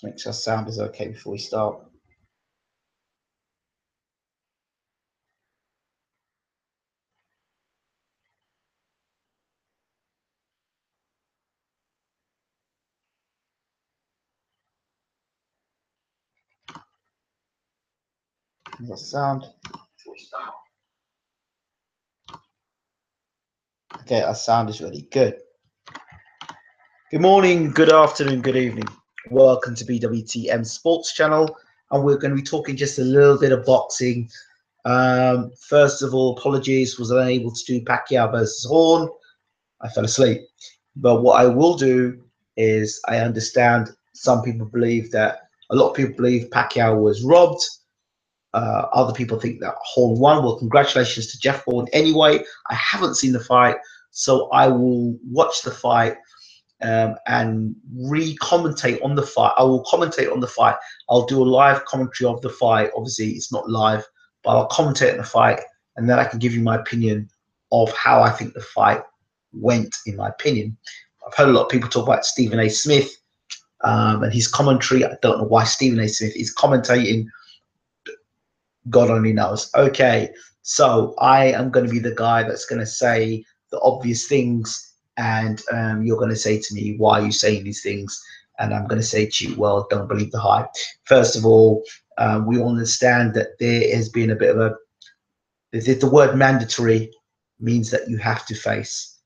Make sure sound is okay before we start. Is that sound? Before we start. Okay, our sound is really good. Good morning, good afternoon, good evening. Welcome to Bwtm Sports Channel, and we're going to be talking just a little bit of boxing. First of all, apologies, was unable to do Pacquiao versus Horn. I fell asleep. But what I will do is, I understand some people believe that a lot of people believe Pacquiao was robbed. Other people think that Horn won. Well, congratulations to Jeff Horn. Anyway, I haven't seen the fight, so I will watch the fight and re-commentate on the fight. I will commentate on the fight. I'll do a live commentary of the fight. Obviously, it's not live, but I'll commentate on the fight, and then I can give you my opinion of how I think the fight went, in my opinion. I've heard a lot of people talk about Stephen A. Smith and his commentary. I don't know why Stephen A. Smith is commentating. God only knows. Okay, so I am going to be the guy that's going to say the obvious things, and you're going to say to me, why are you saying these things? And I'm going to say to you, well, don't believe the hype. First of all, we all understand that there has been a bit of a, the word mandatory means that you have to face.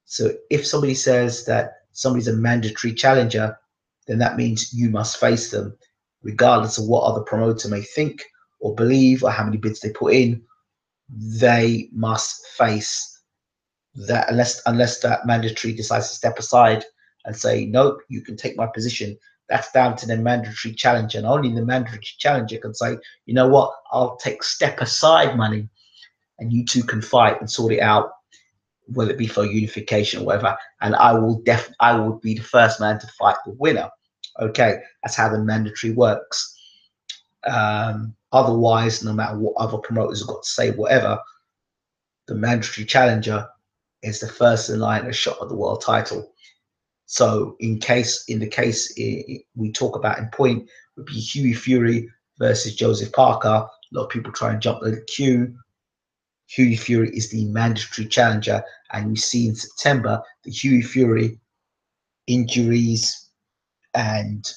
So if somebody says that somebody's a mandatory challenger, then that means you must face them, regardless of what other promoter may think or believe or how many bids they put in. They must face that, unless that mandatory decides to step aside and say, nope, you can take my position. That's down to the mandatory challenger, and only the mandatory challenger can say, you know what, I'll take step aside money, and you two can fight and sort it out, whether it be for unification or whatever, and I will be the first man to fight the winner. Okay, that's how the mandatory works. Otherwise, no matter what other promoters have got to say, whatever, the mandatory challenger is the first in line a shot at the world title. So in the case we talk about in point, would be Hughie Fury versus Joseph Parker. A lot of people try and jump the queue. Hughie Fury is the mandatory challenger, and we see in September the Hughie Fury injuries and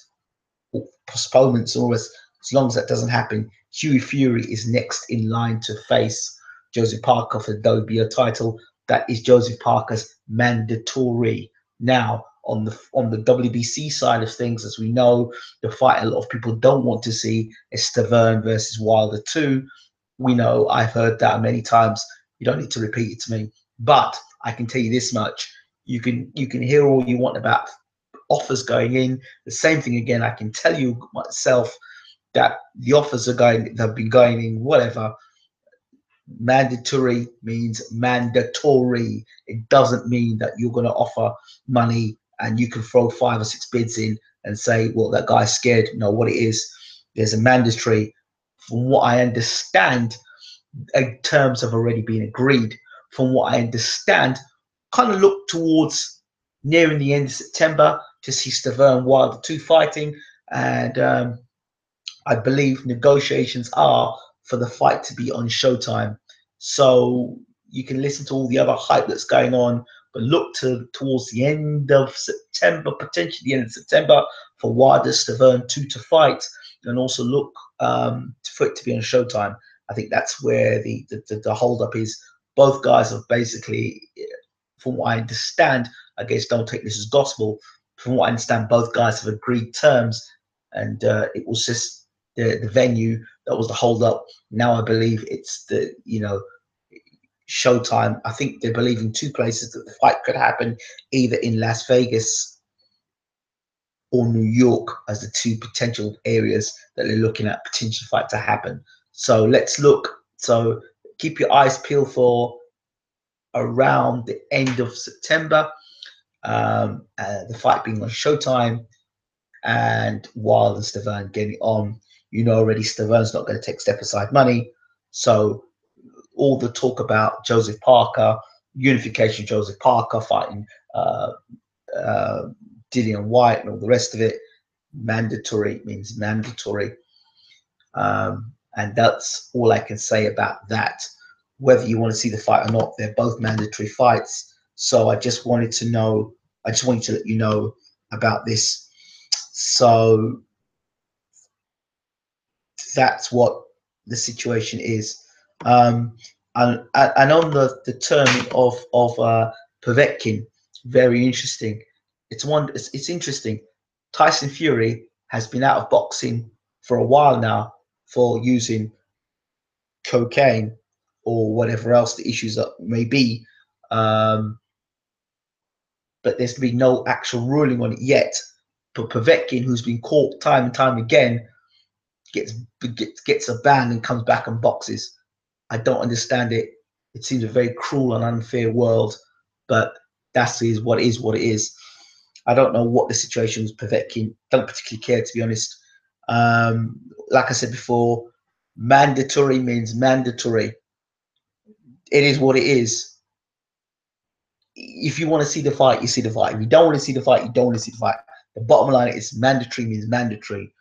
postponements, or as long as that doesn't happen, Hughie Fury is next in line to face Joseph Parker for the WBO title. That is Joseph Parker's mandatory. Now, on the WBC side of things, as we know, the fight a lot of people don't want to see is Stiverne versus Wilder 2. We know, I've heard that many times. You don't need to repeat it to me, but I can tell you this much: you can hear all you want about offers going in. The same thing again, I can tell you myself that the offers have been going in, whatever. Mandatory means mandatory. It doesn't mean that you're going to offer money and you can throw 5 or 6 bids in and say, well, that guy's scared. No, what it is, there's a mandatory. From what I understand, terms have already been agreed. From what I understand, kind of look towards nearing the end of September to see Stiverne Wilder 2 fighting, and I believe negotiations are for the fight to be on Showtime. So you can listen to all the other hype that's going on, but look towards the end of September, potentially the end of September, for Wilder Stiverne 2 to fight, and also look for it to be on Showtime. I think that's where the hold up is. Both guys have basically, from what I understand, I guess don't take this as gospel. From what I understand, both guys have agreed terms, and it was just the venue that was the hold up. Now I believe it's the Showtime. I think they believe in 2 places that the fight could happen, either in Las Vegas or New York, as the 2 potential areas that they're looking at potential fight to happen. So let's look. So keep your eyes peeled for around the end of September, the fight being on Showtime, and Wilder and Stiverne getting on. You know already Stiverne's not going to take step aside money. So all the talk about Joseph Parker, unification, Joseph Parker fighting Dillian White and all the rest of it, Mandatory means mandatory. And that's all I can say about that. Whether you want to see the fight or not, they're both mandatory fights. So I just wanted to know, I just wanted to let you know about this. So that's what the situation is. And on the term of Povetkin, very interesting. It's interesting. Tyson Fury has been out of boxing for a while now for using cocaine or whatever else the issues that may be. Um, but there's been no actual ruling on it yet. But Povetkin, who's been caught time and time again, gets a ban and comes back and boxes. I don't understand it. It seems a very cruel and unfair world, but that is what it is. What it is. I don't know what the situation was. Povetkin, don't particularly care, to be honest. Like I said before, mandatory means mandatory. It is what it is. If you want to see the fight, you see the fight. If you don't want to see the fight, you don't want to see the fight. The bottom line is mandatory means mandatory.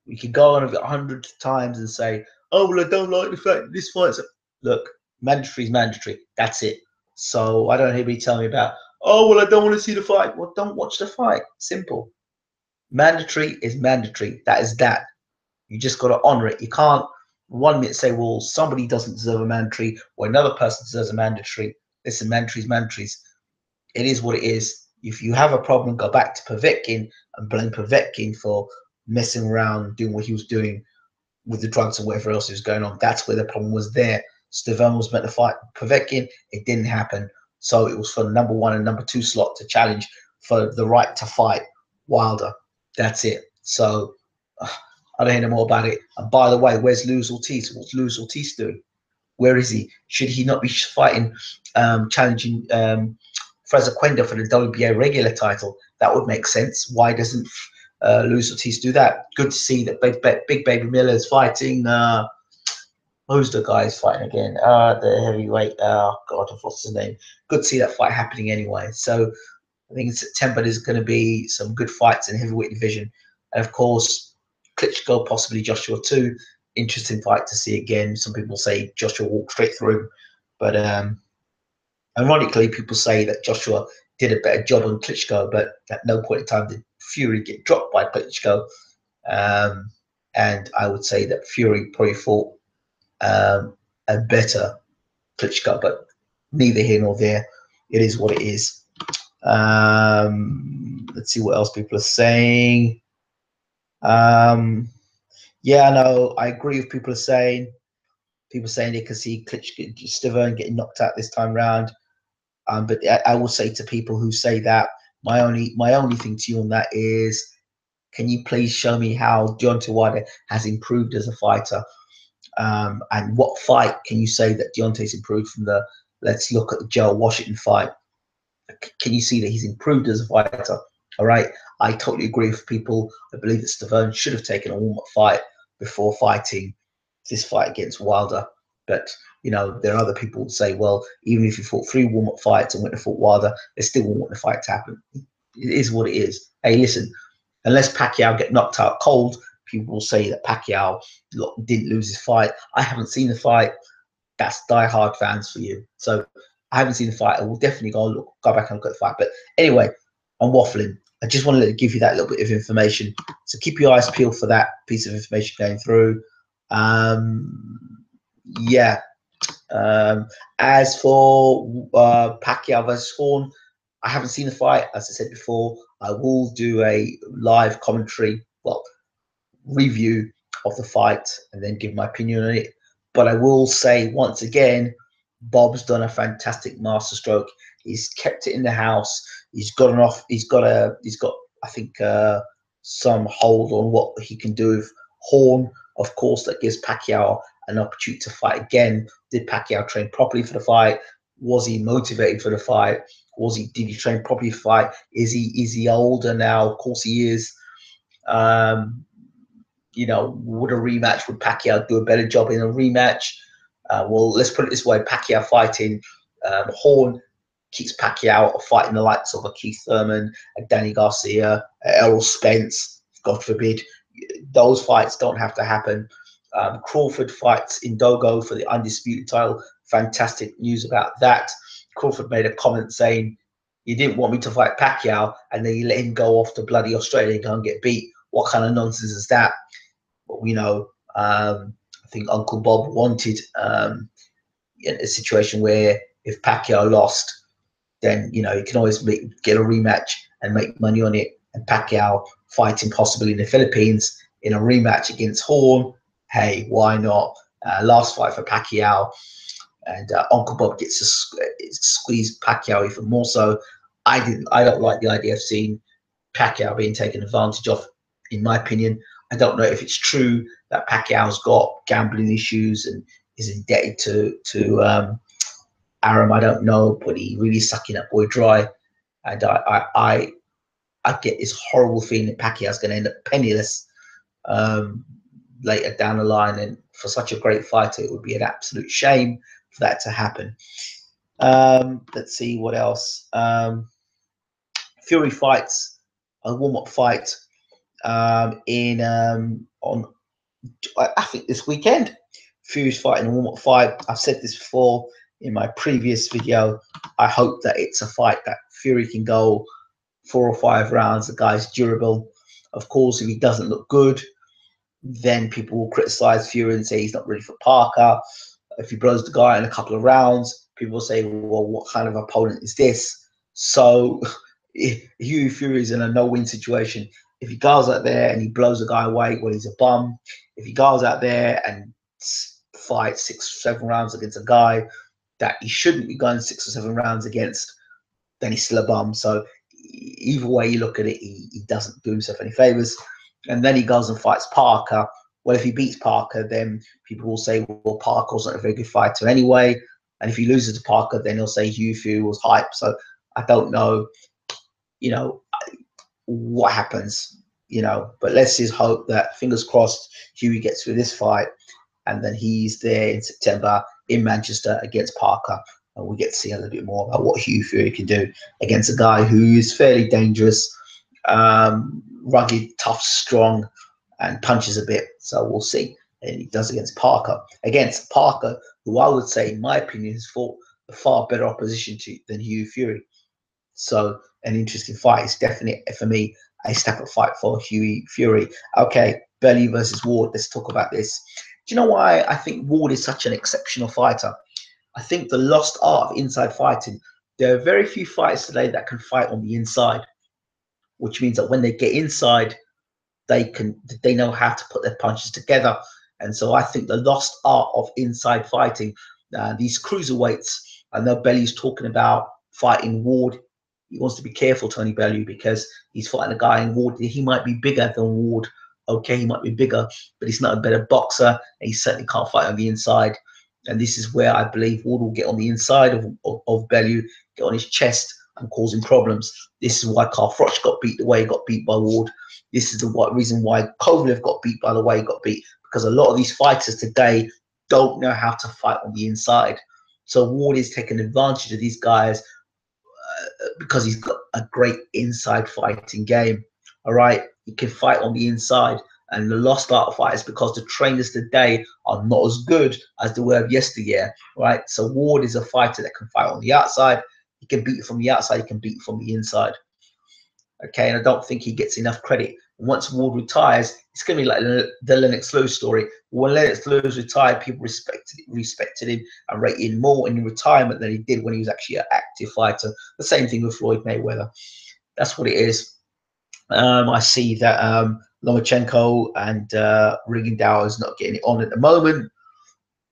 We could go on 100 times and say, "Oh well, I don't like the fact this fight's." Look, mandatory is mandatory. That's it. So I don't hear anybody tell me about, "Oh well, I don't want to see the fight." Well, don't watch the fight. Simple. Mandatory is mandatory. That is that. You just got to honor it. You can't one minute say, "Well, somebody doesn't deserve a mandatory," or another person deserves a mandatory. Listen, mandatories, mandatories. It is what it is. If you have a problem, go back to Povetkin and blame Povetkin for messing around, doing what he was doing with the drugs or whatever else was going on. That's where the problem was there. Stiverne was meant to fight Povetkin. It didn't happen. So it was for the number 1 and number 2 slot to challenge for the right to fight Wilder. That's it. So I don't hear no more about it. And by the way, where's Luis Ortiz? What's Luis Ortiz doing? Where is he? Should he not be fighting, challenging Fraser Quenda for the WBA regular title? That would make sense. Why doesn't Luis Ortiz do that? Good to see that Big Baby Miller is fighting. Who's the guy who's fighting again? The heavyweight. God, I've lost his name. Good to see that fight happening anyway. So I think in September there's going to be some good fights in the heavyweight division, and of course Klitschko, possibly Joshua too. Interesting fight to see again. Some people say Joshua walked straight through him, but ironically, people say that Joshua did a better job on Klitschko, but at no point in time did Fury get dropped by Klitschko. And I would say that Fury probably fought a better Klitschko, but neither here nor there. It is what it is. Let's see what else people are saying. Yeah, no, I agree with people are saying. People saying they can see Klitschko, Stiverne getting knocked out this time round. But I will say to people who say that, my only thing to you on that is, can you please show me how Deontay Wilder has improved as a fighter? And what fight can you say that Deontay's improved from the, let's look at the Joe Washington fight. Can you see that he's improved as a fighter? All right. I totally agree with people. I believe that Stiverne should have taken a warm-up fight before fighting this fight against Wilder. But, you know, there are other people who say, well, even if you fought 3 warm-up fights and went to fought Wilder, they still won't want the fight to happen. It is what it is. Hey, listen, unless Pacquiao get knocked out cold, people will say that Pacquiao didn't lose his fight. I haven't seen the fight. That's die-hard fans for you. So I haven't seen the fight. I will definitely go back and look at the fight. But anyway, I'm waffling. I just wanted to give you that little bit of information. So keep your eyes peeled for that piece of information going through. Yeah. As for Pacquiao versus Horn, I haven't seen the fight. As I said before, I will do a live commentary, well, review of the fight and then give my opinion on it. But I will say once again, Bob's done a fantastic masterstroke. He's kept it in the house. He's got I think some hold on what he can do with Horn. Of course, that gives Pacquiao an opportunity to fight again. Did Pacquiao train properly for the fight? Was he motivated for the fight? Did he train properly for the fight? Is he older now? Of course he is. You know, would Pacquiao do a better job in a rematch? Well, let's put it this way: Pacquiao fighting Horn keeps Pacquiao fighting the likes of a Keith Thurman, a Danny Garcia, Errol Spence. God forbid, those fights don't have to happen. Crawford fights in Dogo for the undisputed title. Fantastic news about that. Crawford made a comment saying, "You didn't want me to fight Pacquiao, and then you let him go off to bloody Australia and go and get beat. What kind of nonsense is that?" But we know, I think Uncle Bob wanted a situation where if Pacquiao lost, then you can always get a rematch and make money on it. And Pacquiao fighting possibly in the Philippines in a rematch against Horn, hey, why not? Last fight for Pacquiao, and Uncle Bob gets to squeeze Pacquiao even more so. I don't like the idea of seeing Pacquiao being taken advantage of. In my opinion, I don't know if it's true that Pacquiao's got gambling issues and is indebted to Aram. I don't know, but he really sucking that boy dry, and I get this horrible feeling that Pacquiao's going to end up penniless later down the line. And for such a great fighter, it would be an absolute shame for that to happen. Let's see what else. Fury fights a warm-up fight in on I think this weekend. Fury's fighting a warm-up fight. I've said this before in my previous video. I hope that it's a fight that Fury can go 4 or 5 rounds. The guy's durable. Of course, if he doesn't look good, then people will criticize Fury and say he's not ready for Parker. If he blows the guy in a couple of rounds, people will say, well, what kind of opponent is this? So Hughie Fury is in a no-win situation. If he goes out there and he blows a guy away, well, he's a bum. If he goes out there and fights 6 or 7 rounds against a guy that he shouldn't be going 6 or 7 rounds against, then he's still a bum. So either way you look at it, he doesn't do himself any favors. And then he goes and fights Parker. Well, if he beats Parker, then people will say, well, Parker's not a very good fighter anyway. And if he loses to Parker, then he'll say Hughie Fury was hype. So I don't know, what happens, but let's just hope that, fingers crossed, Hughie gets through this fight and then he's there in September in Manchester against Parker. And we get to see a little bit more about what Hughie Fury can do against a guy who is fairly dangerous, rugged, tough, strong, and punches a bit. So we'll see. And he does against Parker. Against Parker, who I would say, in my opinion, has fought a far better opposition than Hughie Fury. So an interesting fight. It's definitely, for me, a step-up fight for Hughie Fury. Okay, Bellew versus Ward. Let's talk about this. Do you know why I think Ward is such an exceptional fighter? I think the lost art of inside fighting. There are very few fighters today that can fight on the inside, which means that when they get inside, they know how to put their punches together. And so I think the lost art of inside fighting, these cruiserweights, I know Bellew's talking about fighting Ward. He wants to be careful, Tony Bellew, because he's fighting a guy in Ward. He might be bigger than Ward. Okay, he might be bigger, but he's not a better boxer, and he certainly can't fight on the inside. And this is where I believe Ward will get on the inside of Bellew, get on his chest and cause him problems. This is why Carl Froch got beat the way he got beat by Ward. This is the reason why Kovalev got beat by the way he got beat, because a lot of these fighters today don't know how to fight on the inside. So Ward is taking advantage of these guys because he's got a great inside fighting game. All right, he can fight on the inside. And the lost art of fight is because the trainers today are not as good as they were yesteryear, right? So Ward is a fighter that can fight on the outside. He can beat from the outside. He can beat from the inside. Okay, and I don't think he gets enough credit. Once Ward retires, it's going to be like the Lennox Lewis story. When Lennox Lewis retired, people respected him and rated him more in retirement than he did when he was actually an active fighter. The same thing with Floyd Mayweather. That's what it is. I see that Lomachenko and Rigondeaux is not getting it on at the moment.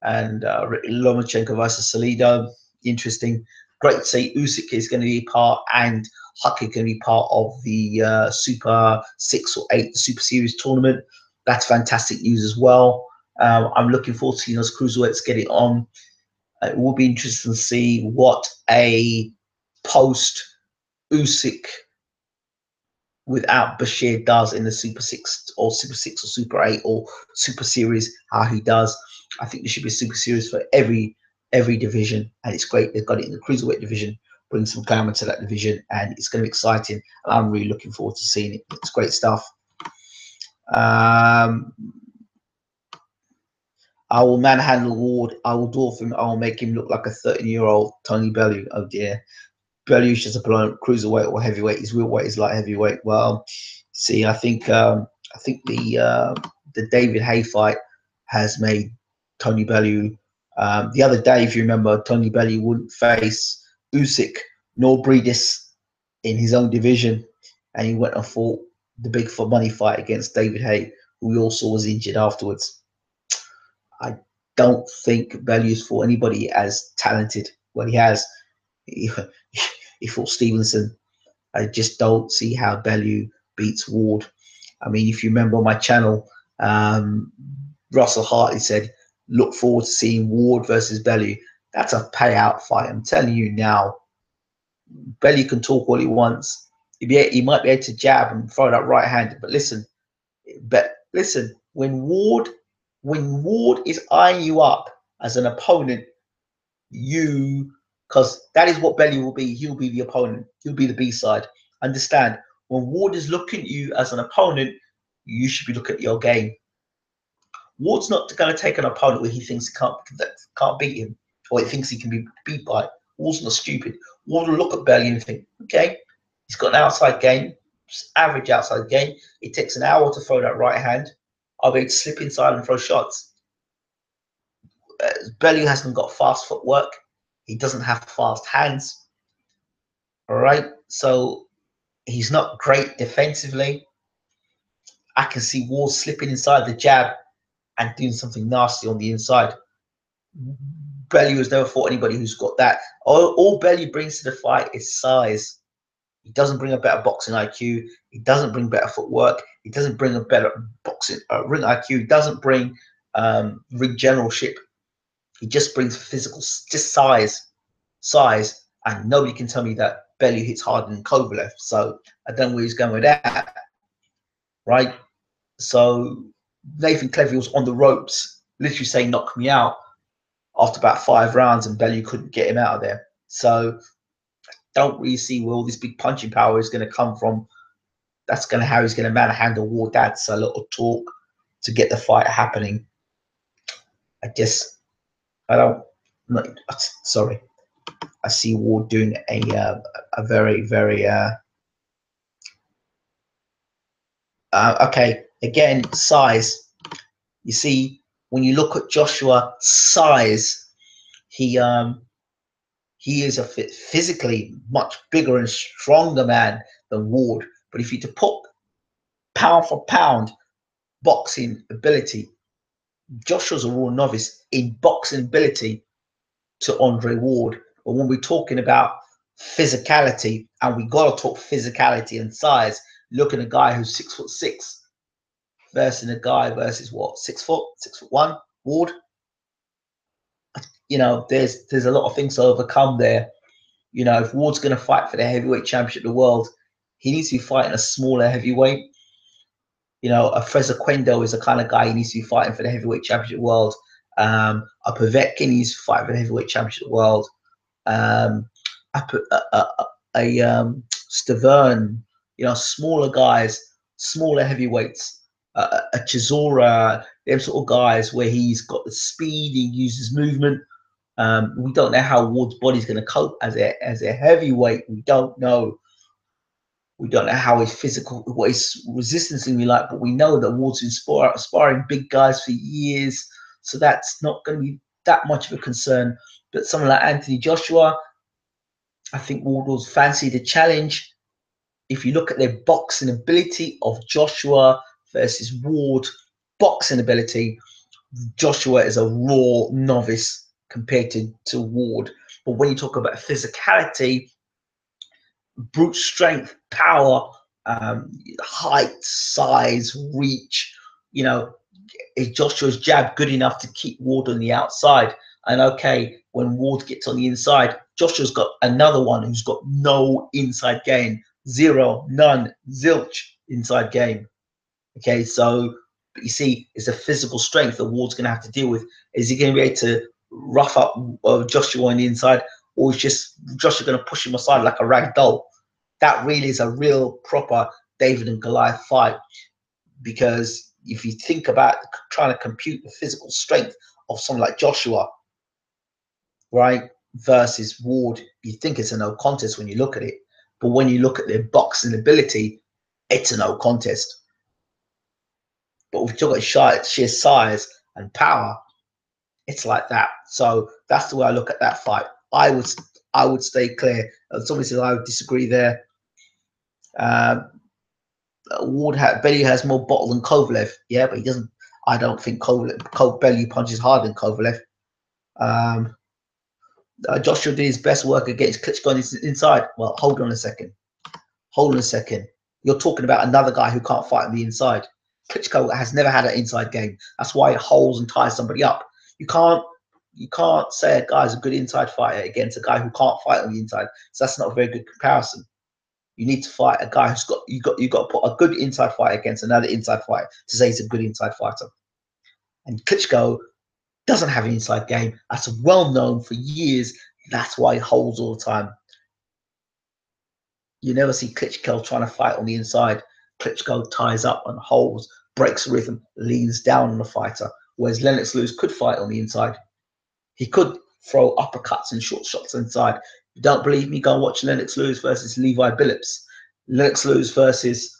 And Lomachenko versus Salido, interesting. Great to see Usyk is going to be part, and Huck is going to be part of the Super 6 or 8 Super Series tournament. That's fantastic news as well. I'm looking forward to seeing those cruiserweights get it on. It will be interesting to see what a post Usyk without Bashir does in the Super 6 or Super 8 or Super Series, how he does. I think there should be a Super Series for every division, and it's great they've got it in the cruiserweight division, bring some glamour to that division, and it's going to be exciting, and I'm really looking forward to seeing it. It's great stuff. Um, I will manhandle Ward. I will dwarf him. I will make him look like a 13-year-old Tony Bellew. Oh dear. Bellew's just a cruiserweight or heavyweight. His real weight is light heavyweight. Well, see, I think the David Haye fight has made Tony Bellew. The other day, if you remember, Tony Bellew wouldn't face Usyk nor Breedis in his own division, and he went and fought the big for money fight against David Haye, who we all saw was injured afterwards. I don't think Bellew's fought anybody as talented. Well, he has. He, he fought Stevenson. I just don't see how Bellew beats Ward. I mean, if you remember on my channel, Russell Hartley said, look forward to seeing Ward versus Bellew. That's a payout fight. I'm telling you now. Bellew can talk all he wants. He might be able to jab and throw that right hand. But listen, when Ward is eyeing you up as an opponent, because that is what Bellew will be. He'll be the opponent. He'll be the B-side. Understand? When Ward is looking at you as an opponent, you should be looking at your game. Ward's not going to take an opponent where he thinks he can't beat him, or he thinks he can be beat by. Ward's not stupid. Ward will look at Bellew and think, okay, he's got an outside game, average outside game. It takes an hour to throw that right hand. I'll be able to slip inside and throw shots. Bellew hasn't got fast footwork. He doesn't have fast hands. All right, so he's not great defensively. I can see Ward slipping inside the jab and doing something nasty on the inside. Bellew has never fought anybody who's got that. All Bellew brings to the fight is size. He doesn't bring a better boxing IQ. He doesn't bring better footwork. He doesn't bring a better boxing ring IQ. He doesn't bring ring generalship. He just brings physical, just size. And nobody can tell me that Bellew hits harder than Kovalev. So I don't know where he's going with that, right? So Nathan Cleverly was on the ropes, literally saying, knock me out, after about 5 rounds, and Bellew couldn't get him out of there. So don't really see where all this big punching power is going to come from. That's going to how he's going to manhandle Ward. That's a lot of talk to get the fight happening. Sorry. I see Ward doing a very, very okay. Again, size. You see, when you look at Joshua size, he is a physically much bigger and stronger man than Ward. But if you to put pound for pound boxing ability, Joshua's a raw novice in boxing ability to Andre Ward. But when we're talking about physicality, and we got to talk physicality and size, look at a guy who's 6'6" versus a guy versus what, 6'1", Ward. You know, there's a lot of things to overcome there. You know, if Ward's going to fight for the heavyweight championship of the world, he needs to be fighting a smaller heavyweight. You know, a Freza Quendo is the kind of guy he needs to be fighting for the heavyweight championship of the world. A Povetkin needs to fight for the heavyweight championship of the world. Stiverne, you know, smaller guys, smaller heavyweights. A Chisora, them sort of guys where he's got the speed, he uses movement. We don't know how Ward's body's going to cope as a heavyweight. We don't know. We don't know how his physical, what his resistance is going to be like, but we know that Ward's been sparring big guys for years, so that's not going to be that much of a concern. But someone like Anthony Joshua, I think Ward will fancy the challenge. If you look at their boxing ability of Joshua versus Ward, boxing ability, Joshua is a raw novice compared to Ward. But when you talk about physicality, brute strength, power, height, size, reach, you know, is Joshua's jab good enough to keep Ward on the outside? And okay, when Ward gets on the inside, Joshua's got another one who's got no inside game, zero, none, zilch inside game. Okay, so but you see, it's a physical strength that Ward's going to have to deal with. Is he going to be able to rough up Joshua on the inside, or is just Joshua going to push him aside like a rag doll? That really is a real proper David and Goliath fight. because if you think about trying to compute the physical strength of someone like Joshua, right, versus Ward, you think it's a no contest when you look at it. But when you look at their boxing ability, it's a no contest. But if you talk about sheer size and power, it's like that. So that's the way I look at that fight. I would stay clear. Somebody says I would disagree there. Bellew has more bottle than Kovalev. Yeah, but he doesn't. I don't think Bellew punches harder than Kovalev. Joshua did his best work against Klitschko inside. Well, hold on a second. Hold on a second. You're talking about another guy who can't fight on the inside. Klitschko has never had an inside game. That's why it holds and ties somebody up. You can't say a guy's a good inside fighter against a guy who can't fight on the inside. So that's not a very good comparison. You need to fight a guy who's got you got to put a good inside fighter against another inside fighter to say he's a good inside fighter. And Klitschko doesn't have an inside game. That's well known for years. That's why he holds all the time. You never see Klitschko trying to fight on the inside. Klitschko ties up and holds, breaks rhythm, leans down on the fighter. Whereas Lennox Lewis could fight on the inside. He could throw uppercuts and short shots inside. If you don't believe me, go and watch Lennox Lewis versus Levi Billups. Lennox Lewis versus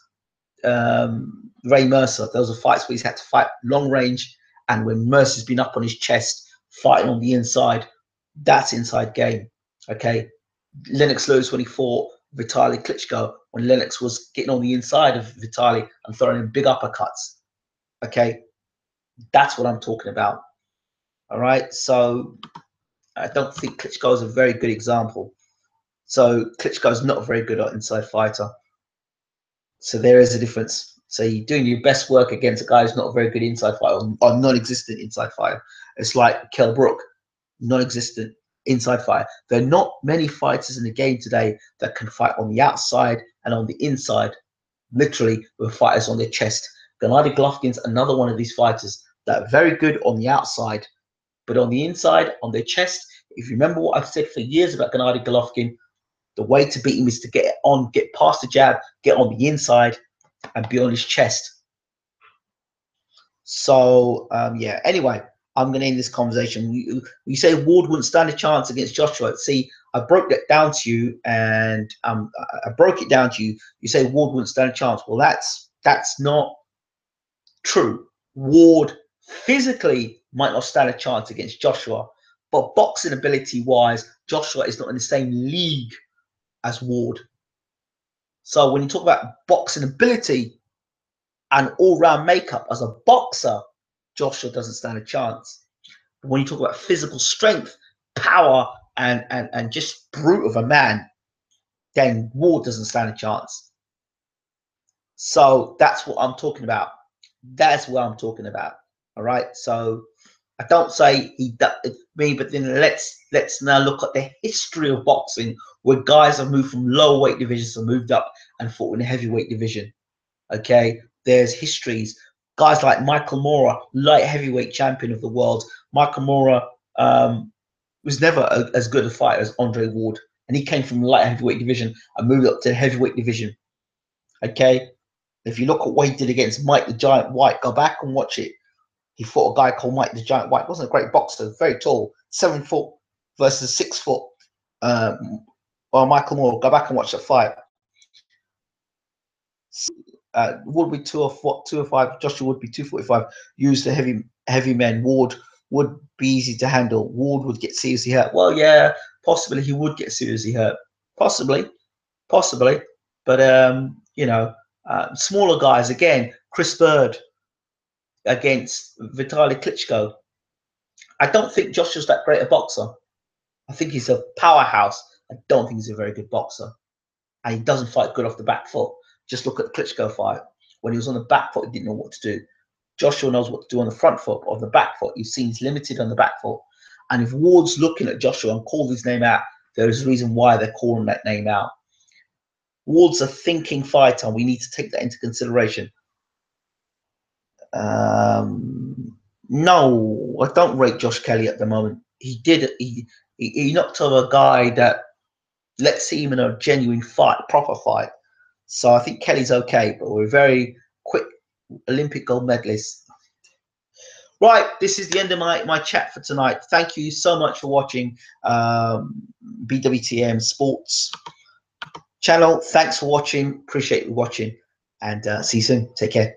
Ray Mercer. Those are fights where he's had to fight long range, and when Mercer's been up on his chest, fighting on the inside, that's inside game. Okay. Lennox Lewis, when he fought Vitaly Klitschko, when Lennox was getting on the inside of Vitaly and throwing in big uppercuts. Okay. That's what I'm talking about. All right. So I don't think Klitschko is a very good example. So Klitschko is not a very good inside fighter. So there is a difference. So you're doing your best work against a guy who's not a very good inside fighter or non-existent inside fighter. It's like Kell Brook, non-existent inside fighter. There are not many fighters in the game today that can fight on the outside and on the inside, literally with fighters on their chest. Gennady Golovkin's another one of these fighters that are very good on the outside, but on the inside, on their chest. If you remember what I've said for years about Gennady Golovkin, the way to beat him is to get past the jab, get on the inside, and be on his chest. So yeah. Anyway, I'm going to end this conversation. You say Ward wouldn't stand a chance against Joshua. See, I broke that down to you, and I broke it down to you. You say Ward wouldn't stand a chance. Well, that's not true. Ward physically might not stand a chance against Joshua, but boxing ability wise, Joshua is not in the same league as Ward. So when you talk about boxing ability and all-round makeup as a boxer, Joshua doesn't stand a chance. But when you talk about physical strength, power, and just brute of a man, then Ward doesn't stand a chance. So that's what I'm talking about. That's what I'm talking about. All right. So I don't say me, but then let's now look at the history of boxing, where guys have moved from lower weight divisions and moved up and fought in the heavyweight division. Okay, there's histories. Guys like Michael Moorer, light heavyweight champion of the world. Michael Moorer was never as good a fighter as Andre Ward, and he came from the light heavyweight division and moved up to the heavyweight division. Okay, if you look at what he did against Mike the Giant White, go back and watch it. He fought a guy called Mike the Giant White. He wasn't a great boxer, very tall, 7 foot versus 6 foot. Michael Moore, go back and watch the fight. Would be 205. Joshua would be 245. Use the heavy men. Ward would be easy to handle. Ward would get seriously hurt. Well, yeah, possibly he would get seriously hurt. Possibly. But smaller guys again. Chris Bird against Vitaly Klitschko. I don't think Joshua's that great a boxer. I think he's a powerhouse. I don't think he's a very good boxer. And he doesn't fight good off the back foot. Just look at the Klitschko fight. When he was on the back foot, he didn't know what to do. Joshua knows what to do on the front foot or the back foot. You've seen he's limited on the back foot. And if Ward's looking at Joshua and calls his name out, there is a reason why they're calling that name out. Ward's a thinking fighter. We need to take that into consideration. No, I don't rate Josh Kelly at the moment. He knocked over a guy that, let's see him in a genuine fight, proper fight. So I think Kelly's okay, but we're very quick. Olympic gold medalist. Right, this is the end of my chat for tonight. Thank you so much for watching Bwtm Sports channel. Thanks for watching. Appreciate you watching, and see you soon. Take care.